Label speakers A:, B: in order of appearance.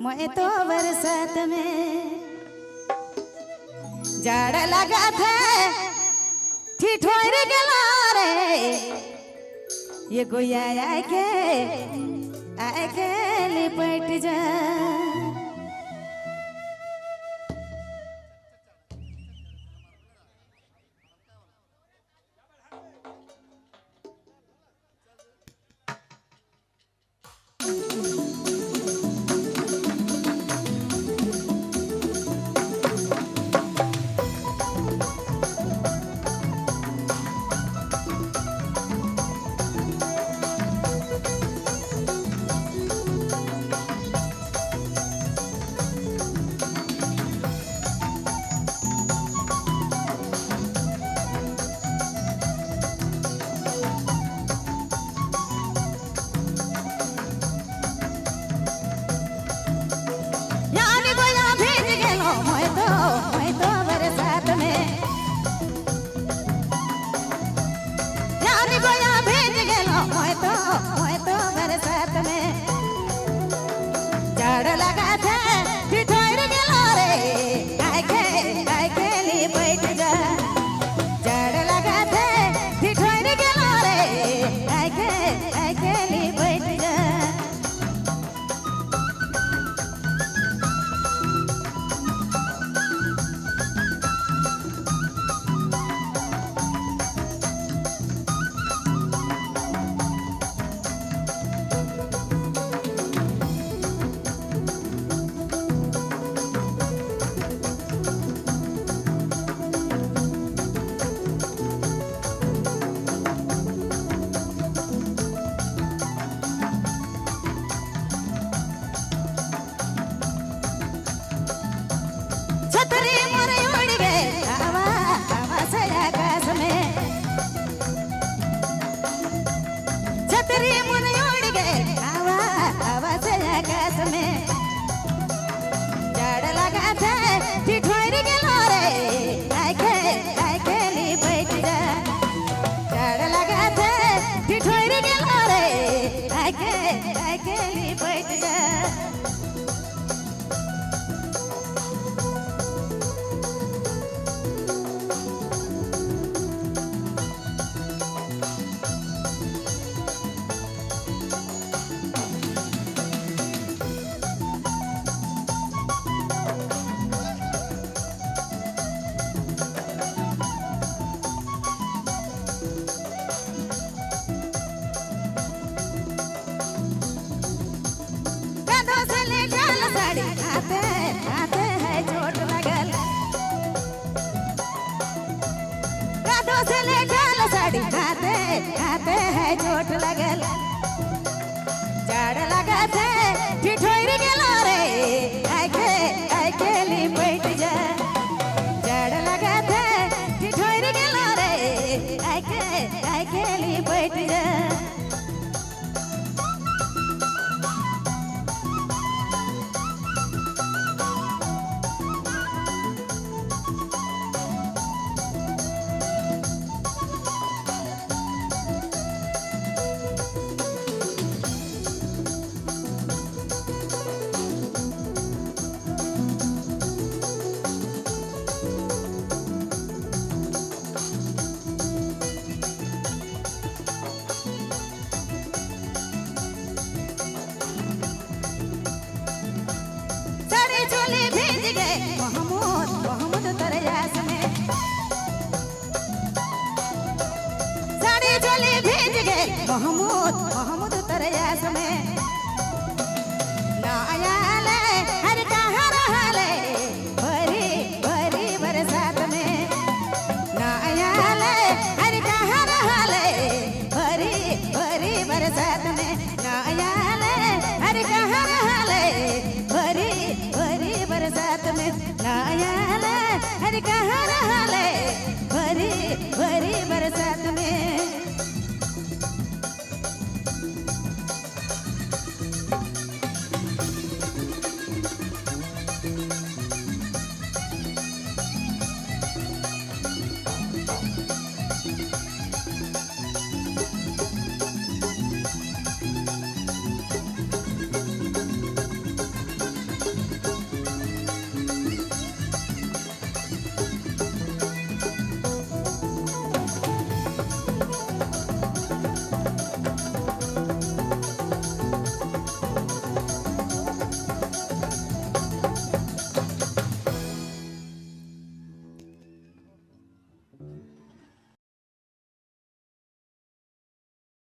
A: मैं तो बरसात में जाड़ लगा था ठिठोर गला रे ये कोई आए के लिपट जा आते है चोट लगल जाड़ लगा थे ठिठोर गेलो रे आके लिपट जा जाड़ लगा थे ठिठोर गेलो रे आके लिपट जा महमूद तरयास में ना आयाले हर कहाँ रहले भरी बरसात में ना आयाले हर कहाँ रहले भरी बरसात में ना आयाले हर कहाँ रहले भरी बरसात में ना आयाले हर कहाँ रहले